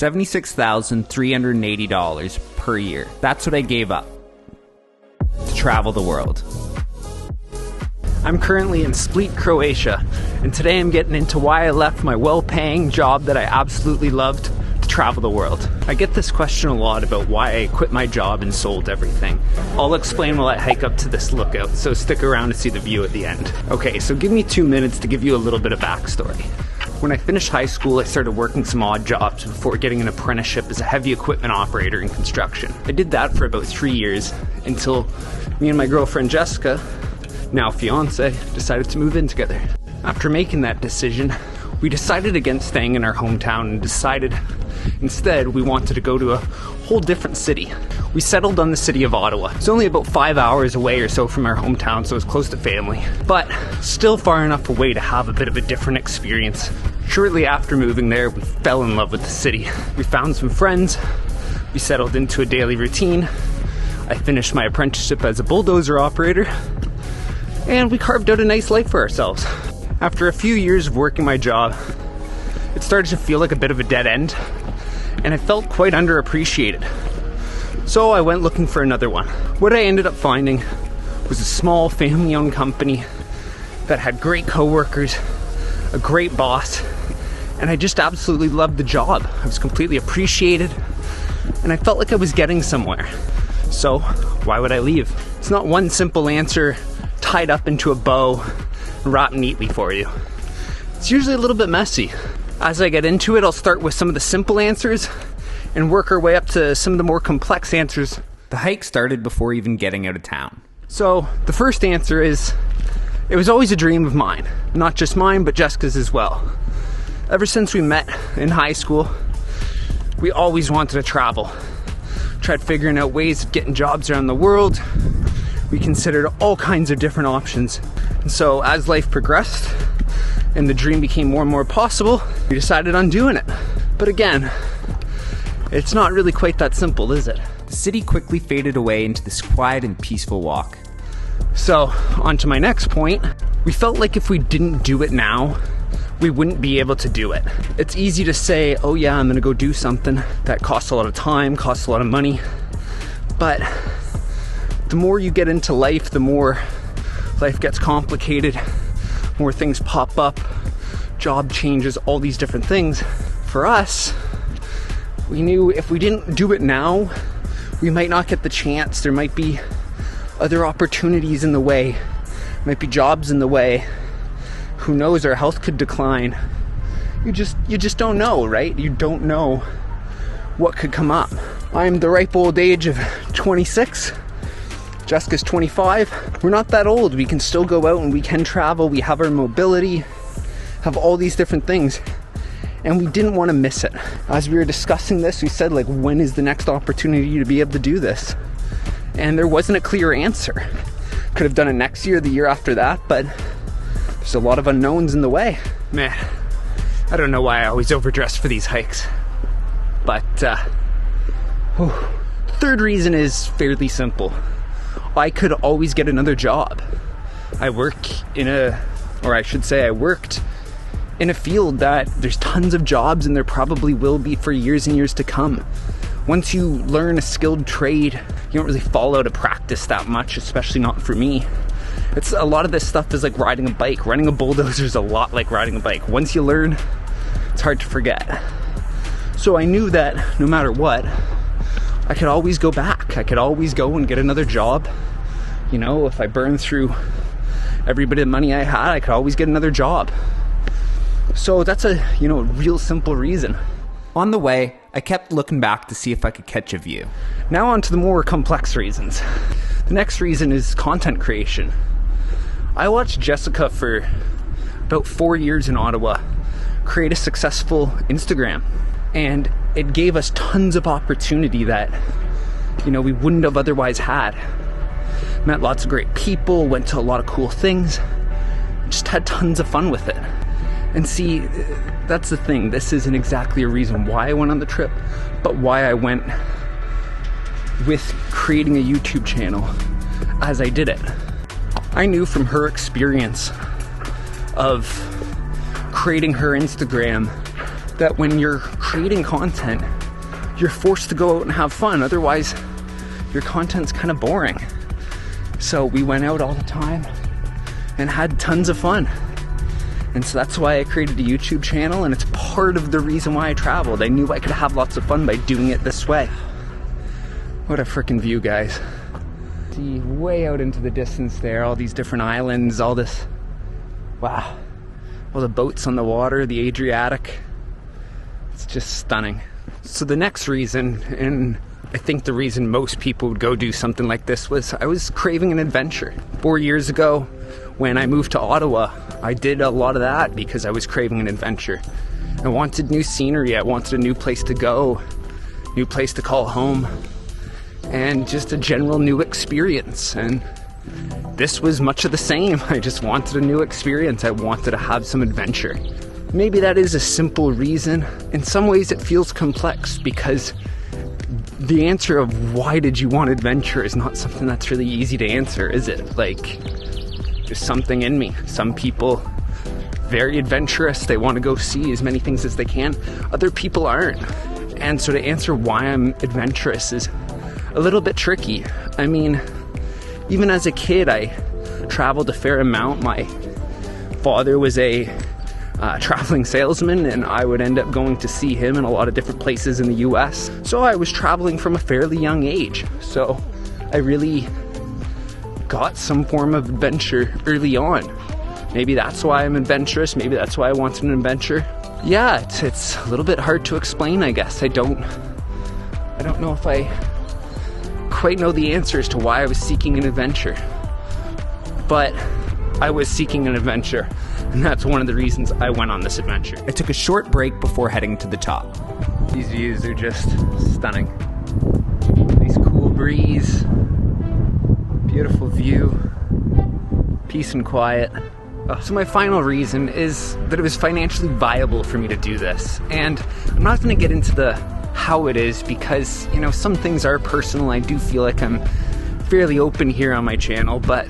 $76,380 per year. That's what I gave up to travel the world. I'm currently in Split, Croatia, and today I'm getting into why I left my well-paying job that I absolutely loved to travel the world. I get this question a lot about why I quit my job and sold everything. I'll explain while I hike up to this lookout, so stick around to see the view at the end. Okay, so give me 2 minutes to give you a little bit of backstory. When I finished high school, I started working some odd jobs before getting an apprenticeship as a heavy equipment operator in construction. I did that for about 3 years until me and my girlfriend Jessica, now fiance, decided to move in together. After making that decision, we decided against staying in our hometown and decided instead we wanted to go to a whole different city. We settled on the city of Ottawa. It's only about 5 hours away or so from our hometown, so it's close to family, but still far enough away to have a bit of a different experience. Shortly after moving there, we fell in love with the city. We found some friends, we settled into a daily routine. I finished my apprenticeship as a bulldozer operator, and we carved out a nice life for ourselves. After a few years of working my job, it started to feel like a bit of a dead end, and I felt quite underappreciated. So I went looking for another one. What I ended up finding was a small family-owned company that had great coworkers, a great boss, and I just absolutely loved the job. I was completely appreciated, and I felt like I was getting somewhere. So why would I leave? It's not one simple answer tied up into a bow and wrapped neatly for you. It's usually a little bit messy. As I get into it, I'll start with some of the simple answers and work our way up to some of the more complex answers. The hike started before even getting out of town. So the first answer is, it was always a dream of mine. Not just mine, but Jessica's as well. Ever since we met in high school, we always wanted to travel. Tried figuring out ways of getting jobs around the world. We considered all kinds of different options. And so as life progressed and the dream became more and more possible, we decided on doing it. But again, it's not really quite that simple, is it? The city quickly faded away into this quiet and peaceful walk. So, on to my next point. We felt like if we didn't do it now, we wouldn't be able to do it. It's easy to say, oh yeah, I'm gonna go do something that costs a lot of time, costs a lot of money. But the more you get into life, the more life gets complicated, more things pop up, job changes, all these different things. For us, we knew if we didn't do it now, we might not get the chance. There might be other opportunities in the way, might be jobs in the way. Who knows, our health could decline. You just don't know, right? You don't know what could come up. I'm the ripe old age of 26. Jessica's 25. We're not that old. We can still go out and we can travel. We have our mobility, have all these different things. And we didn't want to miss it. As we were discussing this, we said, like, when is the next opportunity to be able to do this? And there wasn't a clear answer. Could have done it next year, the year after that, but there's a lot of unknowns in the way. Man, I don't know why I always overdress for these hikes. But, third reason is fairly simple. I could always get another job. I worked in a field that there's tons of jobs, and there probably will be for years and years to come. Once you learn a skilled trade, you don't really fall out of practice that much, especially not for me. It's a lot of this stuff is like riding a bike. Running a bulldozer is a lot like riding a bike. Once you learn, it's hard to forget. So I knew that no matter what, I could always go back. I could always go and get another job. You know, if I burned through every bit of money I had, I could always get another job. So that's a, real simple reason. On the way, I kept looking back to see if I could catch a view. Now on to the more complex reasons. The next reason is content creation. I watched Jessica for about 4 years in Ottawa create a successful Instagram, and it gave us tons of opportunity that, we wouldn't have otherwise had. Met lots of great people, went to a lot of cool things, just had tons of fun with it. And see, that's the thing. This isn't exactly a reason why I went on the trip, but why I went with creating a YouTube channel as I did it. I knew from her experience of creating her Instagram that when you're creating content, you're forced to go out and have fun. Otherwise, your content's kind of boring. So we went out all the time and had tons of fun. And so that's why I created a YouTube channel, and it's part of the reason why I traveled. I knew I could have lots of fun by doing it this way. What a freaking view, guys. See way out into the distance there, all these different islands, all this, wow. All the boats on the water, the Adriatic. It's just stunning. So the next reason, and I think the reason most people would go do something like this, was I was craving an adventure. 4 years ago, when I moved to Ottawa, I did a lot of that because I was craving an adventure. I wanted new scenery, I wanted a new place to go, new place to call home, and just a general new experience. And this was much of the same. I just wanted a new experience. I wanted to have some adventure. Maybe that is a simple reason. In some ways it feels complex because the answer of why did you want adventure is not something that's really easy to answer, is it? Like, there's something in me. Some people, very adventurous, they want to go see as many things as they can. Other people aren't. And so to answer why I'm adventurous is a little bit tricky. I mean, even as a kid, I traveled a fair amount. My father was a traveling salesman, and I would end up going to see him in a lot of different places in the US. So I was traveling from a fairly young age. So I really got some form of adventure early on. Maybe that's why I'm adventurous. Maybe that's why I wanted an adventure. Yeah, it's a little bit hard to explain, I guess. I don't know if I quite know the answer as to why I was seeking an adventure. But I was seeking an adventure, and that's one of the reasons I went on this adventure. I took a short break before heading to the top. These views are just stunning. Nice cool breeze, beautiful view, peace and quiet. So my final reason is that it was financially viable for me to do this. And I'm not going to get into the how it is because, you know, some things are personal. I do feel like I'm fairly open here on my channel, but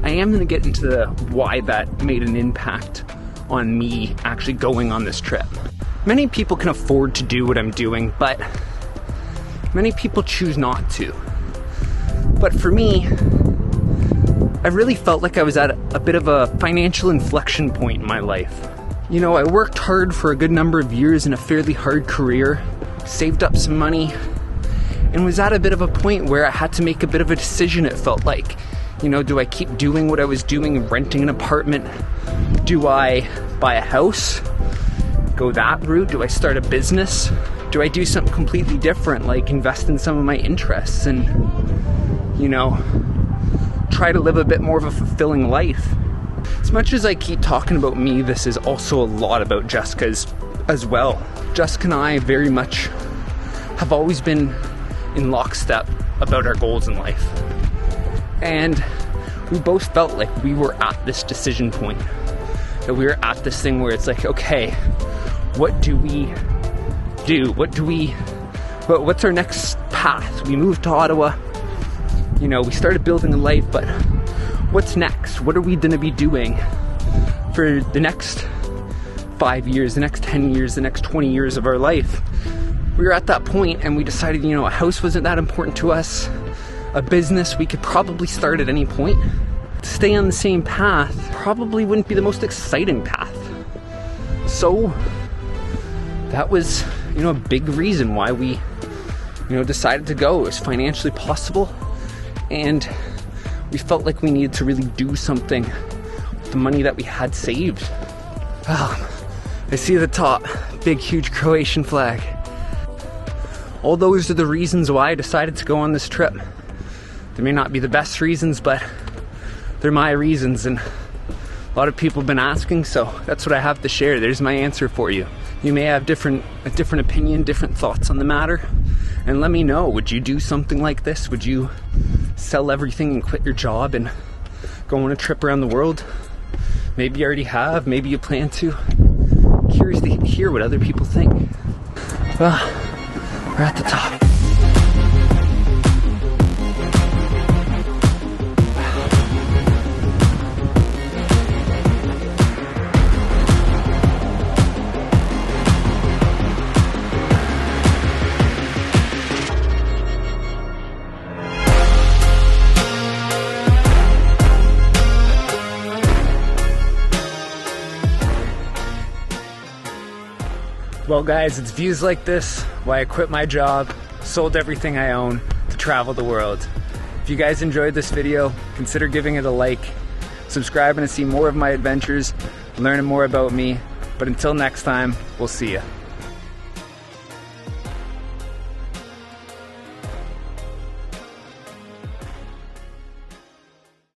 I am going to get into the why that made an impact on me actually going on this trip. Many people can afford to do what I'm doing, but many people choose not to. But for me, I really felt like I was at a bit of a financial inflection point in my life. You know, I worked hard for a good number of years in a fairly hard career, saved up some money, and was at a bit of a point where I had to make a bit of a decision, it felt like. You know, do I keep doing what I was doing, renting an apartment? Do I buy a house? Go that route? Do I start a business? Do I do something completely different, like invest in some of my interests and, you know, try to live a bit more of a fulfilling life? As much as I keep talking about me, this is also a lot about Jessica as well. Jessica and I very much have always been in lockstep about our goals in life. And we both felt like we were at this decision point. That we were at this thing where it's like, okay, what do we do? What's our next path? We moved to Ottawa. You know, we started building a life, but what's next? What are we going to be doing for the next 5 years, the next 10 years, the next 20 years of our life? We were at that point and we decided, you know, a house wasn't that important to us. A business we could probably start at any point. To stay on the same path probably wouldn't be the most exciting path. So that was, you know, a big reason why we, you know, decided to go. It was financially possible, and we felt like we needed to really do something with the money that we had saved. Oh, I see the top, big huge Croatian flag. All those are the reasons why I decided to go on this trip. They may not be the best reasons, but they're my reasons, and a lot of people have been asking, so that's what I have to share. There's my answer for you. You may have a different opinion, different thoughts on the matter, and let me know. Would you do something like this? Would you sell everything and quit your job and go on a trip around the world? Maybe you already have, maybe you plan to. I'm curious to hear what other people think. Well, we're at the top. Well guys, it's views like this why I quit my job, sold everything I own to travel the world. If you guys enjoyed this video, consider giving it a like, subscribing to see more of my adventures, learning more about me. But until next time, we'll see ya.